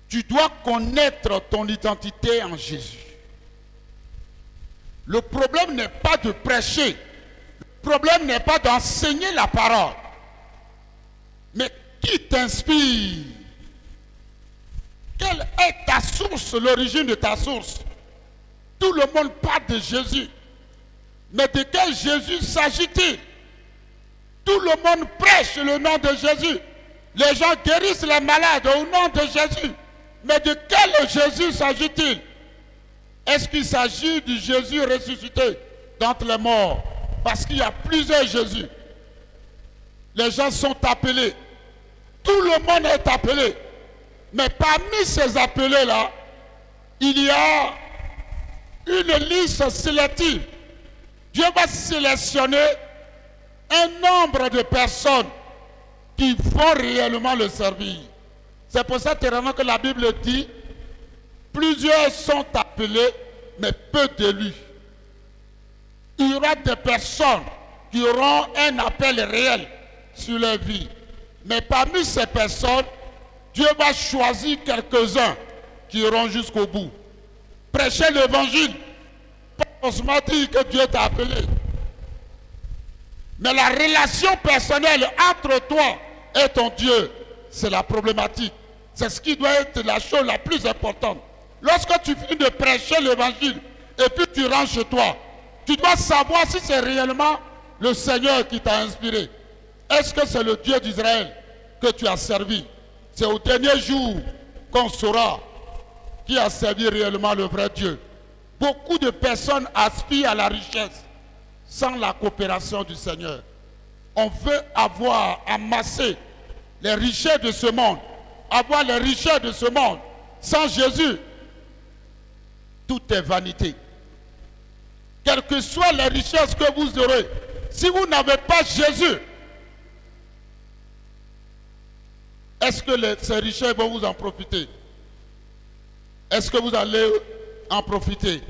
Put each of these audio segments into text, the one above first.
Tu dois connaître ton identité en Jésus. Le problème n'est pas de prêcher. Le problème n'est pas d'enseigner la parole. Mais qui t'inspire? Quelle est ta source, l'origine de ta source? Tout le monde parle de Jésus. Mais de quel Jésus s'agit-il? Tout le monde prêche le nom de Jésus. Les gens guérissent les malades au nom de Jésus. Mais de quel Jésus s'agit-il? Est-ce qu'il s'agit du Jésus ressuscité d'entre les morts? Parce qu'il y a plusieurs Jésus. Les gens sont appelés. Tout le monde est appelé. Mais parmi ces appelés-là, il y a une liste sélective. Dieu va sélectionner un nombre de personnes qui vont réellement le servir. C'est pour ça que la Bible dit, plusieurs sont appelés, mais peu d'élus. Il y aura des personnes qui auront un appel réel sur leur vie. Mais parmi ces personnes, Dieu va choisir quelques-uns qui iront jusqu'au bout. Prêcher l'évangile, pas forcément dire que Dieu t'a appelé. Mais la relation personnelle entre toi et ton Dieu, c'est la problématique. C'est ce qui doit être la chose la plus importante. Lorsque tu finis de prêcher l'évangile et puis tu rentres chez toi, tu dois savoir si c'est réellement le Seigneur qui t'a inspiré. Est-ce que c'est le Dieu d'Israël que tu as servi? C'est au dernier jour qu'on saura qui a servi réellement le vrai Dieu. Beaucoup de personnes aspirent à la richesse sans la coopération du Seigneur. On veut avoir amassé les richesses de ce monde, avoir les richesses de ce monde. Sans Jésus, tout est vanité. Quelles que soient les richesses que vous aurez, si vous n'avez pas Jésus, est-ce que ces richesses vont vous en profiter? Est-ce que vous allez en profiter?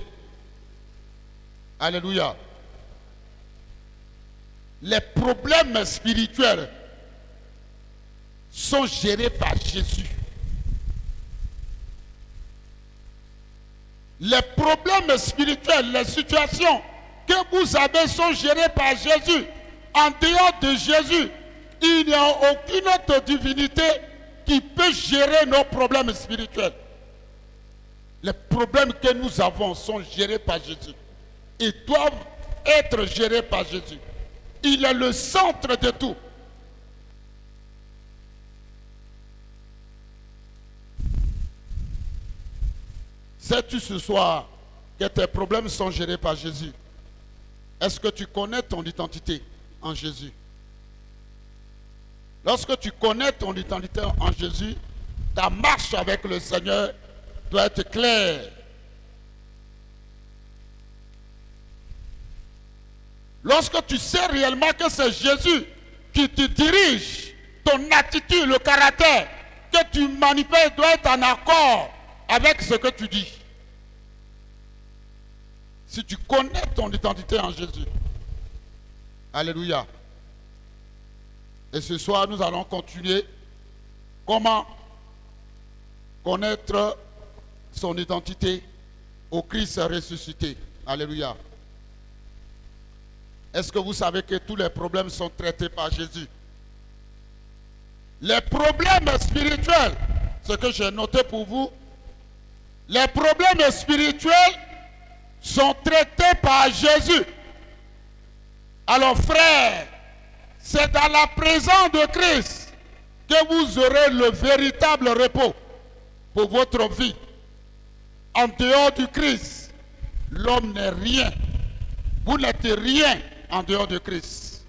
Alléluia. Les problèmes spirituels sont gérés par Jésus. Les problèmes spirituels, les situations que vous avez sont gérées par Jésus. En dehors de Jésus, il n'y a aucune autre divinité qui peut gérer nos problèmes spirituels. Les problèmes que nous avons sont gérés par Jésus. Ils doivent être gérés par Jésus. Il est le centre de tout. Sais-tu ce soir que tes problèmes sont gérés par Jésus? Est-ce que tu connais ton identité en Jésus? Lorsque tu connais ton identité en Jésus, ta marche avec le Seigneur doit être claire. lorsque tu sais réellement que c'est Jésus qui te dirige, ton attitude, le caractère que tu manipules doit être en accord avec ce que tu dis. Si tu connais ton identité en Jésus. Alléluia. Et ce soir, nous allons continuer. Comment connaître son identité au Christ ressuscité. Alléluia. Est-ce que vous savez que tous les problèmes sont traités par Jésus? Les problèmes spirituels, ce que j'ai noté pour vous, les problèmes spirituels sont traités par Jésus. Alors frères, c'est dans la présence de Christ que vous aurez le véritable repos pour votre vie. En dehors du Christ, l'homme n'est rien. Vous n'êtes rien en dehors de Christ.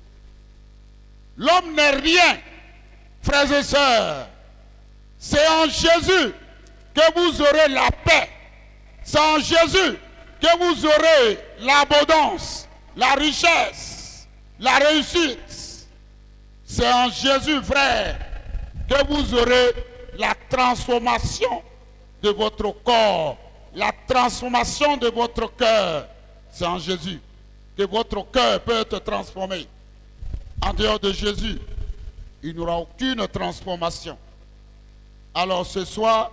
L'homme n'est rien, frères et sœurs. C'est en Jésus que vous aurez la paix. C'est en Jésus que vous aurez l'abondance, la richesse, la réussite. C'est en Jésus, frère, que vous aurez la transformation de votre corps, la transformation de votre cœur. C'est en Jésus que votre cœur peut être transformé. En dehors de Jésus, il n'y aura aucune transformation. Alors ce soir,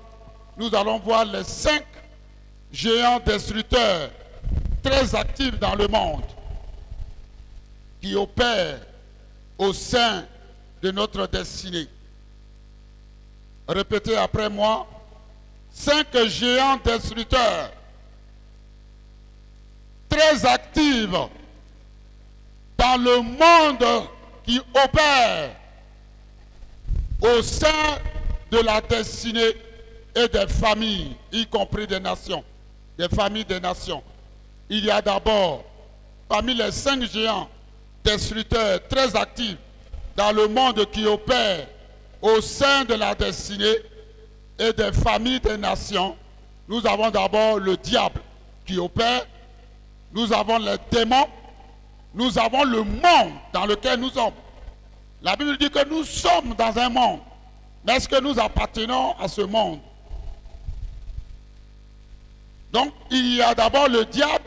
nous allons voir les 5 géants destructeurs très actifs dans le monde qui opèrent au sein de notre destinée. Répétez après moi. 5 géants destructeurs très actifs dans le monde qui opèrent au sein de la destinée et des familles, y compris des nations, des familles des nations. Il y a d'abord, parmi les 5 géants destructeurs très actifs dans le monde qui opèrent au sein de la destinée et des familles des nations, nous avons d'abord le diable qui opère, nous avons les démons, nous avons le monde dans lequel nous sommes. La Bible dit que nous sommes dans un monde, mais est-ce que nous appartenons à ce monde? Donc, il y a d'abord le diable,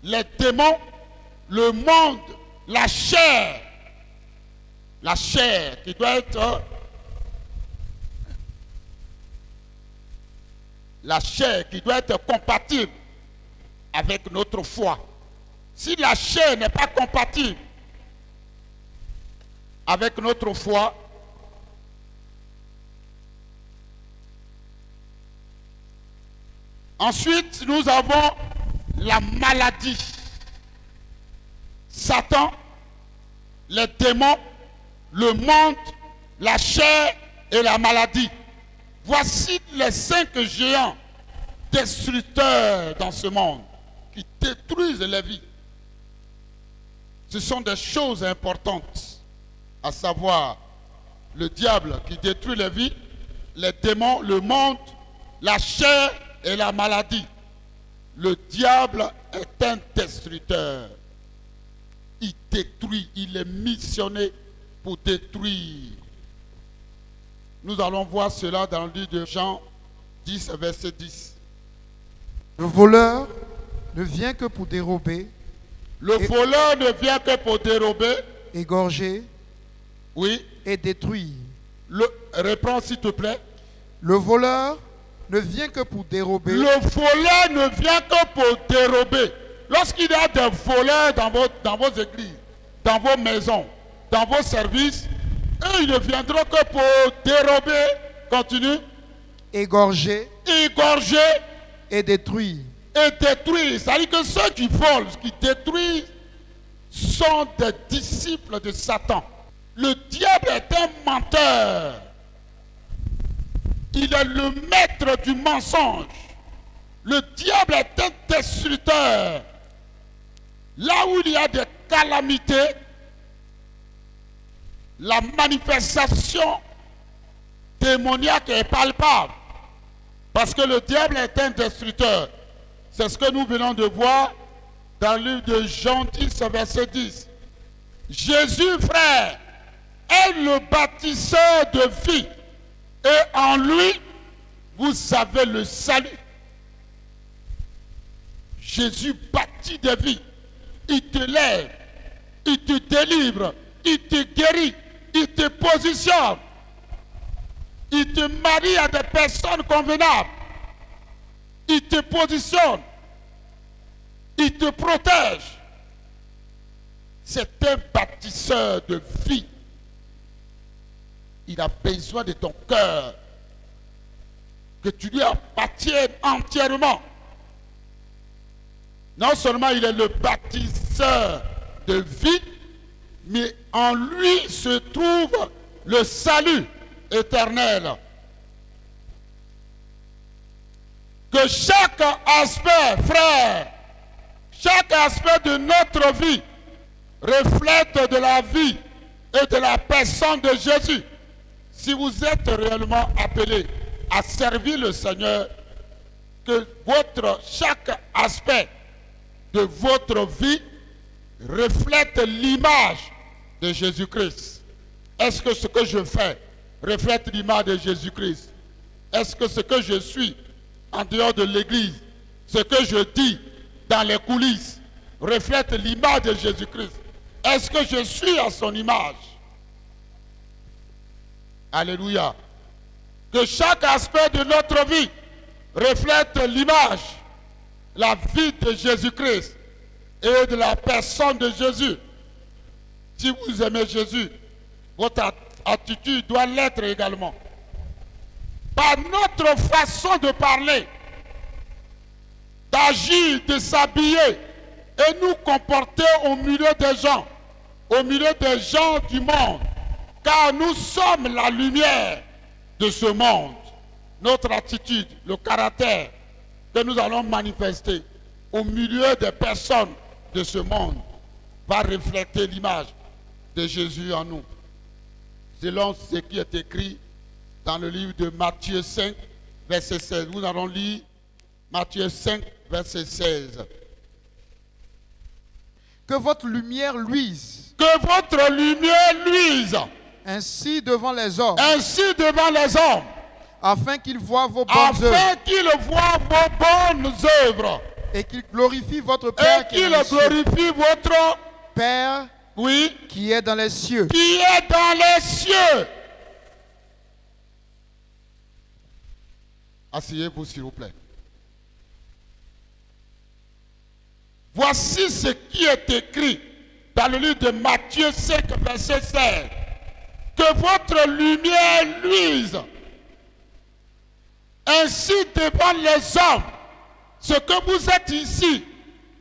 les démons, le monde, la chair qui doit être compatible avec notre foi. Si la chair n'est pas compatible avec notre foi, ensuite nous avons la maladie. Satan, les démons, le monde, la chair et la maladie. Voici les 5 géants destructeurs dans ce monde qui détruisent les vies. Ce sont des choses importantes, à savoir le diable qui détruit les vies, les démons, le monde, la chair et la maladie. Le diable est un destructeur. Il détruit, il est missionné pour détruire. Nous allons voir cela dans le livre de Jean 10, verset 10. Le voleur ne vient que pour dérober. Le voleur ne vient que pour dérober. Égorger. Oui. Et détruire. Reprends s'il te plaît. Le voleur ne vient que pour dérober. Le voleur ne vient que pour dérober. Lorsqu'il y a des voleurs dans vos églises, dans vos maisons, dans vos services, eux, ils ne viendront que pour dérober. Continue. Égorger. Égorger. Et détruire. Et détruire. C'est-à-dire que ceux qui volent, qui détruisent, sont des disciples de Satan. Le diable est un menteur. Il est le maître du mensonge. Le diable est un destructeur. Là où il y a des calamités, la manifestation démoniaque est palpable. Parce que le diable est un destructeur. C'est ce que nous venons de voir dans le livre de Jean 10, verset 10. Jésus, frère, est le bâtisseur de vie. Et en lui, vous avez le salut. Jésus bâtit des vies. Il te lève, il te délivre, il te guérit, il te positionne. Il te marie à des personnes convenables. Il te positionne. Il te protège. C'est un bâtisseur de vie. Il a besoin de ton cœur. Que tu lui appartiennes entièrement. Non seulement il est le bâtisseur de vie, mais en lui se trouve le salut éternel. Que chaque aspect, frère, chaque aspect de notre vie reflète de la vie et de la personne de Jésus. Si vous êtes réellement appelé à servir le Seigneur, que chaque aspect de votre vie reflète l'image de Jésus-Christ. Est-ce que ce que je fais reflète l'image de Jésus-Christ? Est-ce que ce que je suis en dehors de l'église, ce que je dis dans les coulisses, reflète l'image de Jésus-Christ? Est-ce que je suis à son image? Alléluia. Que chaque aspect de notre vie reflète l'image, la vie de Jésus-Christ et de la personne de Jésus. Si vous aimez Jésus, votre attitude doit l'être également. Par notre façon de parler, d'agir, de s'habiller et nous comporter au milieu des gens du monde, car nous sommes la lumière de ce monde. Notre attitude, le caractère que nous allons manifester au milieu des personnes de ce monde va refléter l'image de Jésus en nous. Selon ce qui est écrit dans le livre de Matthieu 5, verset 16. Nous allons lire Matthieu 5, verset 16. Que votre lumière luise. Que votre lumière luise. Ainsi devant les hommes. Ainsi devant les hommes. Afin qu'ils voient vos bonnes œuvres. Afin qu'ils voient vos bonnes œuvres. Et qu'ils glorifient votre Père. Et qu'ils glorifient votre Père. Oui. Qui est dans les cieux. Qui est dans les cieux. Asseyez-vous s'il vous plaît. Voici ce qui est écrit dans le livre de Matthieu 5, verset 16. Que votre lumière luise. Ainsi devant les hommes, ce que vous êtes ici,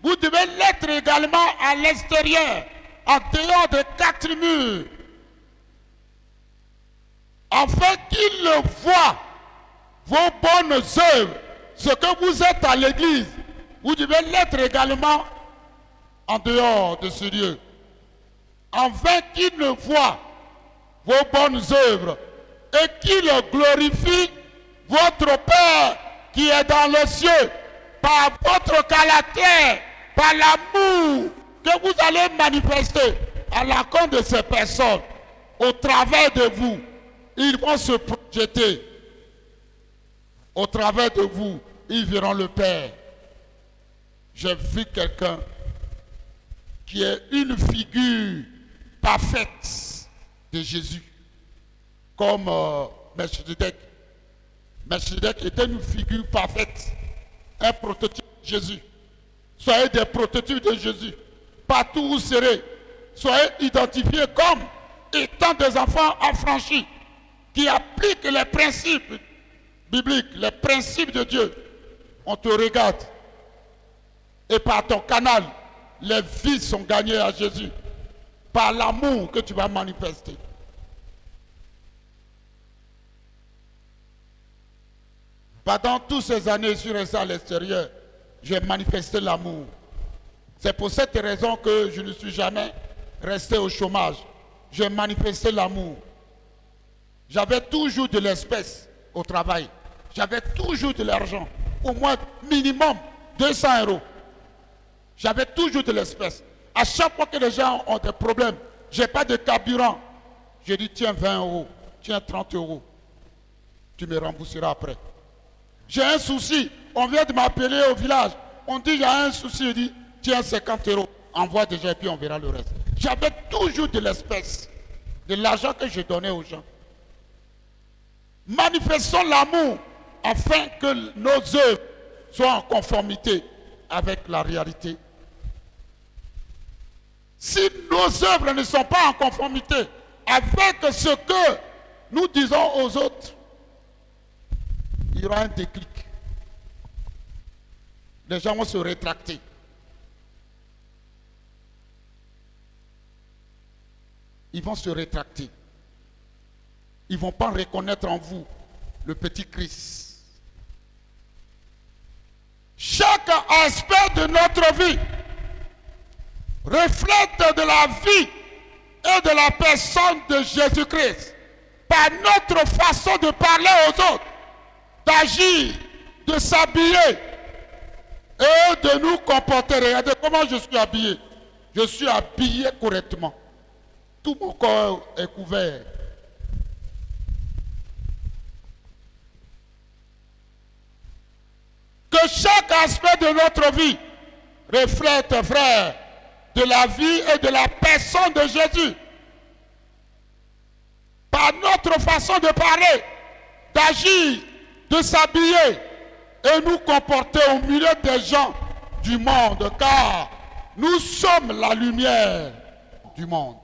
vous devez l'être également à l'extérieur, en dehors de 4 murs. Afin qu'ils le voient, vos bonnes œuvres, ce que vous êtes à l'église, vous devez l'être également en dehors de ce lieu. Afin qu'ils le voient, vos bonnes œuvres, et qu'ils glorifient votre Père qui est dans les cieux, par votre caractère, par l'amour que vous allez manifester à l'encontre de ces personnes. Au travers de vous, ils vont se projeter. Au travers de vous, ils verront le Père. J'ai vu quelqu'un qui est une figure parfaite de Jésus, comme Melchizedek. Melchizedek était une figure parfaite, un prototype de Jésus. Soyez des prototypes de Jésus. Partout où vous serez, soyez identifiés comme étant des enfants affranchis qui appliquent les principes bibliques, les principes de Dieu. On te regarde et par ton canal, les vies sont gagnées à Jésus. Par l'amour que tu vas manifester. Pendant toutes ces années, je suis resté à l'extérieur. J'ai manifesté l'amour. C'est pour cette raison que je ne suis jamais resté au chômage. J'ai manifesté l'amour. J'avais toujours de l'espèce au travail. J'avais toujours de l'argent. Au moins minimum 200 €. J'avais toujours de l'espèce. À chaque fois que les gens ont des problèmes, j'ai pas de carburant. Je dis, tiens 20 euros, tiens 30 euros. Tu me rembourseras après. J'ai un souci. On vient de m'appeler au village. On dit, j'ai un souci. Je dis, tiens 50 euros. Envoie déjà et puis on verra le reste. J'avais toujours de l'espèce. De l'argent que je donnais aux gens. Manifestons l'amour afin que nos œuvres soient en conformité avec la réalité. Si nos œuvres ne sont pas en conformité avec ce que nous disons aux autres, il y aura un déclic. Les gens vont se rétracter. Ils vont se rétracter. Ils ne vont pas reconnaître en vous le petit Christ. Chaque aspect de notre vie reflète de la vie et de la personne de Jésus-Christ. Par notre façon de parler aux autres, d'agir, de s'habiller et de nous comporter. Regardez comment je suis habillé. Je suis habillé correctement. Tout mon corps est couvert. Que chaque aspect de notre vie reflète, frère, de la vie et de la personne de Jésus. Par notre façon de parler, d'agir, de s'habiller et nous comporter au milieu des gens du monde, car nous sommes la lumière du monde.